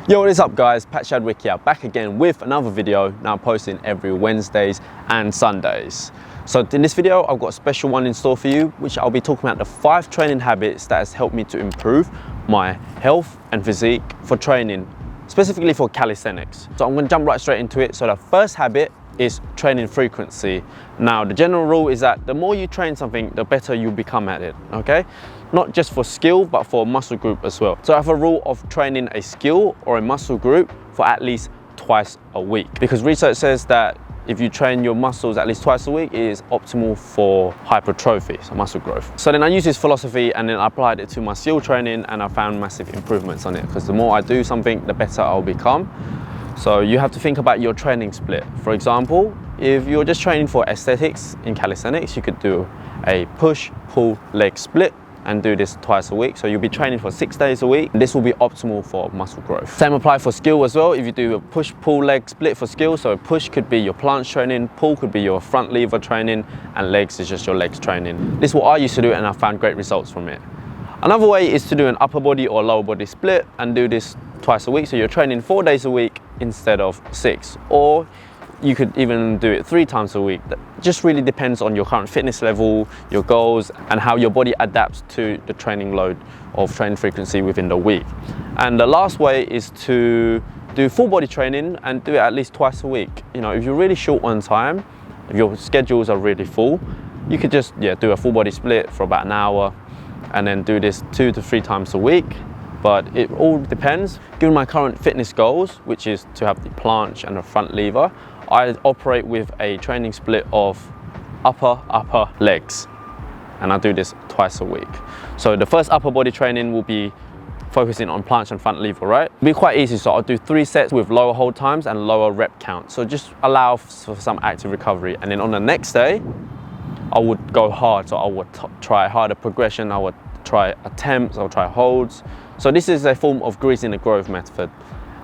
Yo, what is up guys, Pat Shadwick here, back again with another video, now posting every Wednesdays and Sundays. So in this video, I've got a special one in store for you, which I'll be talking about the 5 training habits that has helped me to improve my health and physique for training, specifically for calisthenics. So I'm going to jump right straight into it. So the first habit is training frequency. Now, the general rule is that the more you train something, the better you become at it, okay? Not just for skill, but for muscle group as well. So I have a rule of training a skill or a muscle group for at least twice a week, because research says that if you train your muscles at least twice a week, it is optimal for hypertrophy, so muscle growth. So then I use this philosophy and then I applied it to my skill training, and I found massive improvements on it, because the more I do something, the better I'll become. So you have to think about your training split. For example, if you're just training for aesthetics in calisthenics, you could do a push, pull, leg split and do this twice a week. So you'll be training for 6 days a week. This will be optimal for muscle growth. Same apply for skill as well. If you do a push, pull, leg split for skill, so push could be your planche training, pull could be your front lever training, and legs is just your legs training. This is what I used to do, and I found great results from it. Another way is to do an upper body or lower body split and do this twice a week. So you're training 4 days a week instead of 6, or you could even do it 3 times a week. That just really depends on your current fitness level, your goals, and how your body adapts to the training load of training frequency within the week. And the last way is to do full body training and do it at least twice a week. You know, if you're really short on time, if your schedules are really full, you could just do a full body split for about an hour and then do this 2 to 3 times a week. But it all depends. Given my current fitness goals, which is to have the planche and the front lever, I operate with a training split of upper legs, and I do this twice a week. So the first upper body training will be focusing on planche and front lever, right? It'll be quite easy, so I'll do 3 sets with lower hold times and lower rep count. So just allow for some active recovery. And then on the next day, I would go hard. So I would try harder progression, I would try attempts, I'll try holds. So this is a form of greasing the growth method,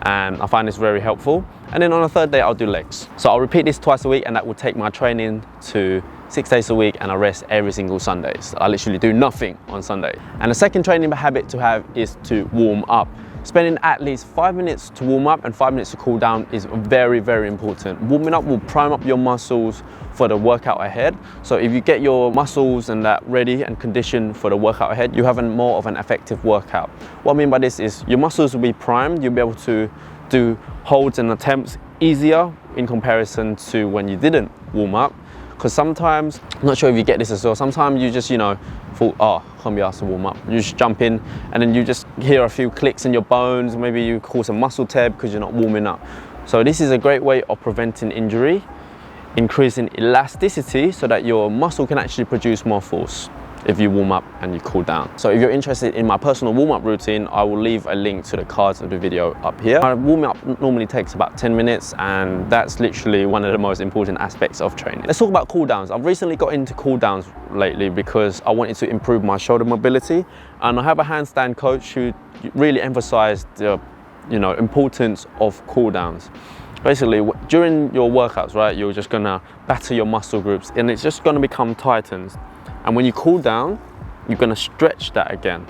and I find this very helpful. And then on the 3rd day, I'll do legs. So I'll repeat this twice a week, and that will take my training to 6 days a week, and I rest every single Sunday. So I literally do nothing on Sunday. And the second training habit to have is to warm up. Spending at least 5 minutes to warm up and 5 minutes to cool down is very, very important. Warming up will prime up your muscles for the workout ahead. So if you get your muscles and that ready and conditioned for the workout ahead, you have more of an effective workout. What I mean by this is your muscles will be primed. You'll be able to do holds and attempts easier in comparison to when you didn't warm up. Because sometimes, I'm not sure if you get this as well, sometimes you just, thought, oh, I can't be asked to warm up. You just jump in and then you just hear a few clicks in your bones, maybe you cause a muscle tear because you're not warming up. So this is a great way of preventing injury, increasing elasticity so that your muscle can actually produce more force if you warm up and you cool down. So if you're interested in my personal warm-up routine, I will leave a link to the cards of the video up here. My warm-up normally takes about 10 minutes, and that's literally one of the most important aspects of training. Let's talk about cool downs. I've recently got into cool downs lately because I wanted to improve my shoulder mobility, and I have a handstand coach who really emphasized the importance of cool downs. Basically, during your workouts, right, you're just gonna batter your muscle groups and it's just gonna become tightened. And when you cool down, you're gonna stretch that again.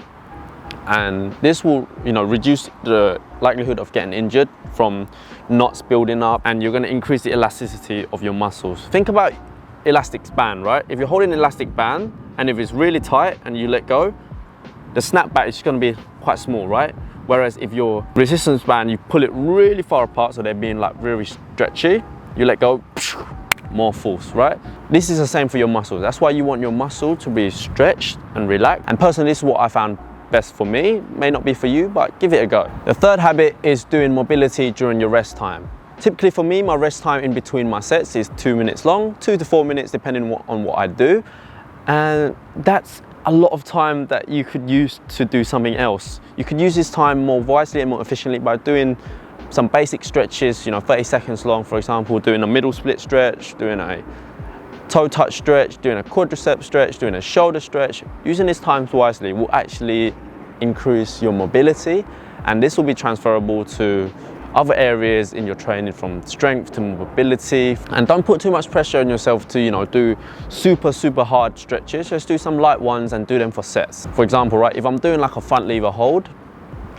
And this will, reduce the likelihood of getting injured from knots building up, and you're gonna increase the elasticity of your muscles. Think about elastic band, right? If you're holding an elastic band and if it's really tight and you let go, the snapback is just gonna be quite small, right? Whereas if your resistance band, you pull it really far apart, so they're being like very stretchy, you let go, more force, right? This is the same for your muscles. That's why you want your muscle to be stretched and relaxed. And personally, this is what I found best for me. May not be for you, but give it a go. The 3rd habit is doing mobility during your rest time. Typically for me, my rest time in between my sets is 2 minutes long, 2 to 4 minutes, depending on what I do. And that's a lot of time that you could use to do something else. You could use this time more wisely and more efficiently by doing some basic stretches, 30 seconds long, for example, doing a middle split stretch, doing a toe touch stretch, doing a quadricep stretch, doing a shoulder stretch. Using this time wisely will actually increase your mobility, and this will be transferable to other areas in your training, from strength to mobility. And don't put too much pressure on yourself to do super hard stretches. Just do some light ones and do them for sets. For example, right, if I'm doing like a front lever hold,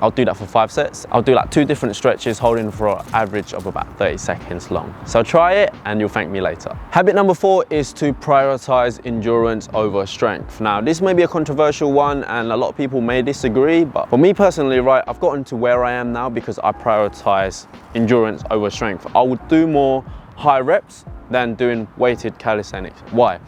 I'll do that for 5 sets. I'll do like 2 different stretches, holding for an average of about 30 seconds long. So try it and you'll thank me later. Habit number 4 is to prioritize endurance over strength. Now, this may be a controversial one and a lot of people may disagree, but for me personally, right, I've gotten to where I am now because I prioritize endurance over strength. I would do more high reps than doing weighted calisthenics. Why?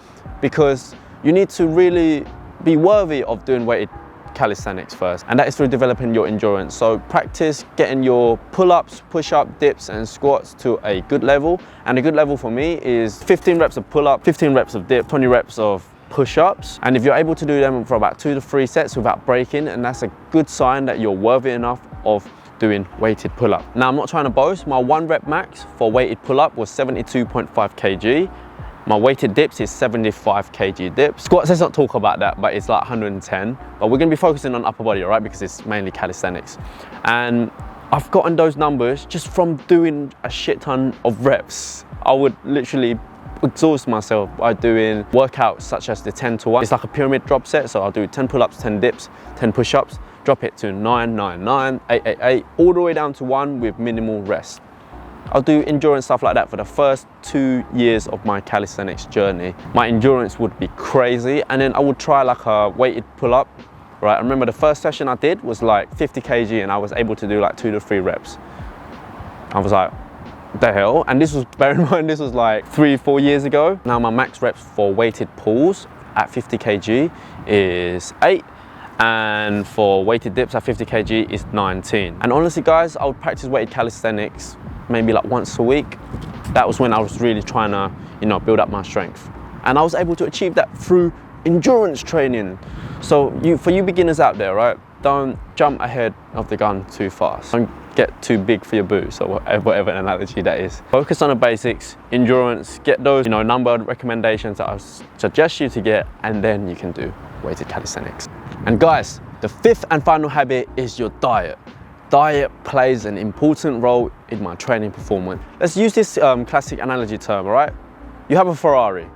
Because you need to really be worthy of doing weighted calisthenics first, and that is through developing your endurance. So practice getting your pull-ups, push-up, dips and squats to a good level, and a good level for me is 15 reps of pull-up, 15 reps of dip, 20 reps of push-ups, and if you're able to do them for about 2 to 3 sets without breaking, and that's a good sign that you're worthy enough of doing weighted pull-up. Now, I'm not trying to boast, my 1 rep max for weighted pull-up was 72.5 kg. My weighted dips is 75 kg dips. Squats, let's not talk about that, but it's like 110. But we're gonna be focusing on upper body, right? Because it's mainly calisthenics. And I've gotten those numbers just from doing a shit ton of reps. I would literally exhaust myself by doing workouts such as the 10 to 1. It's like a pyramid drop set. So I'll do 10 pull-ups, 10 dips, 10 push-ups, drop it to 9, 9, 9, 8, 8, 8, all the way down to 1 with minimal rest. I'll do endurance stuff like that for the first 2 years of my calisthenics journey. My endurance would be crazy, and then I would try like a weighted pull-up, right? I remember the first session I did was like 50 kg and I was able to do like 2 to 3 reps. I was like, the hell? And this was, bear in mind, this was like 3-4 years ago. Now my max reps for weighted pulls at 50 kg is 8. And for weighted dips at 50 kg is 19. And honestly guys, I would practice weighted calisthenics maybe like once a week. That was when I was really trying to, you know, build up my strength. And I was able to achieve that through endurance training. So for you beginners out there, right, don't jump ahead of the gun too fast. Don't get too big for your boots, or whatever analogy that is. Focus on the basics, endurance, get those, you know, numbered recommendations that I suggest you to get, and then you can do weighted calisthenics. And guys, the 5th and final habit is your diet. Diet plays an important role in my training performance. Let's use this classic analogy term, all right? You have a Ferrari.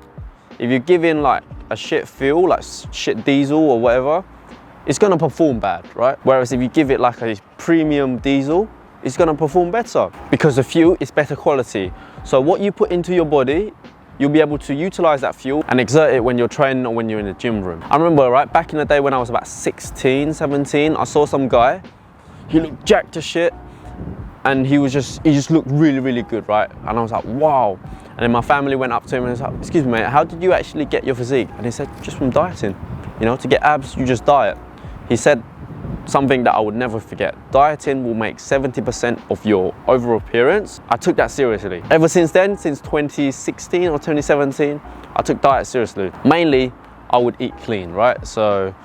If you give in like a shit fuel, like shit diesel or whatever, it's gonna perform bad, right? Whereas if you give it like a premium diesel, it's gonna perform better because the fuel is better quality. So what you put into your body, you'll be able to utilize that fuel and exert it when you're training or when you're in the gym room. I remember, right, back in the day when I was about 16, 17, I saw some guy. He looked jacked as shit, and he just looked really, really good, right? And I was like, wow. And then my family went up to him and was like, excuse me, mate, how did you actually get your physique? And he said, just from dieting. You know, to get abs, you just diet. He said something that I would never forget. Dieting will make 70% of your overall appearance. I took that seriously. Ever since then, since 2016 or 2017, I took diet seriously. Mainly, I would eat clean, right? So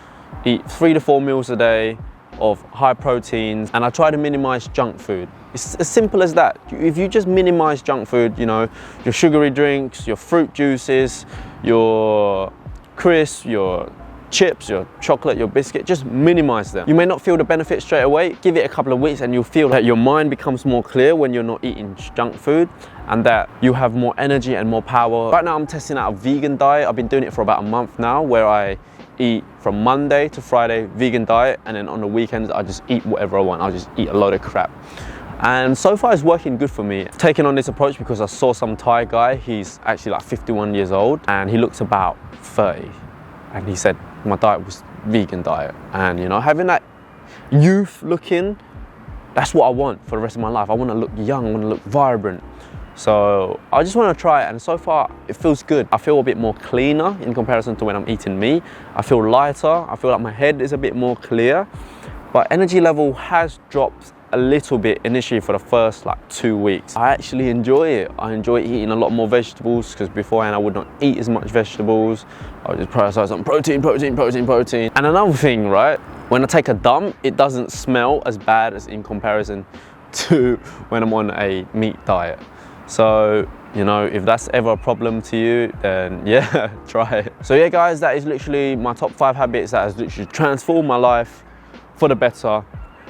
eat 3 to 4 meals a day of high proteins, and I try to minimize junk food. It's as simple as that. If you just minimize junk food, you know, your sugary drinks, your fruit juices, your crisps, your chips, your chocolate, your biscuit, just minimize them. You may not feel the benefit straight away. Give it a couple of weeks and you'll feel that your mind becomes more clear when you're not eating junk food, and that you have more energy and more power. Right now I'm testing out a vegan diet. I've been doing it for about a month now, where I eat from Monday to Friday, vegan diet, and then on the weekends I just eat whatever I want. I'll just eat a load of crap. And so far it's working good for me. Taking on this approach because I saw some Thai guy, he's actually like 51 years old and he looks about 30. And he said my diet was vegan diet. And you know, having that youth looking, that's what I want for the rest of my life. I want to look young, I want to look vibrant. So I just want to try it, and so far it feels good. I feel a bit more cleaner in comparison to when I'm eating meat. I feel lighter, I feel like my head is a bit more clear, but energy level has dropped a little bit initially for the first like 2 weeks. I actually enjoy it. I enjoy eating a lot more vegetables, because beforehand I would not eat as much vegetables. I would just prioritize on protein, protein, protein, protein. And another thing, right? When I take a dump, it doesn't smell as bad as in comparison to when I'm on a meat diet. So, you know, if that's ever a problem to you, then yeah, try it. So yeah, guys, that is literally my top 5 habits that has literally transformed my life for the better.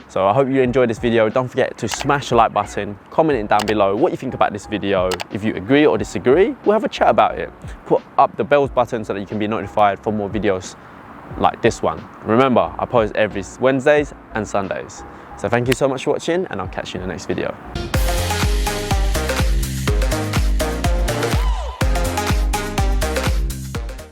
So I hope you enjoyed this video. Don't forget to smash the like button, comment it down below what you think about this video. If you agree or disagree, we'll have a chat about it. Put up the bells button so that you can be notified for more videos like this one. Remember, I post every Wednesdays and Sundays. So thank you so much for watching, and I'll catch you in the next video.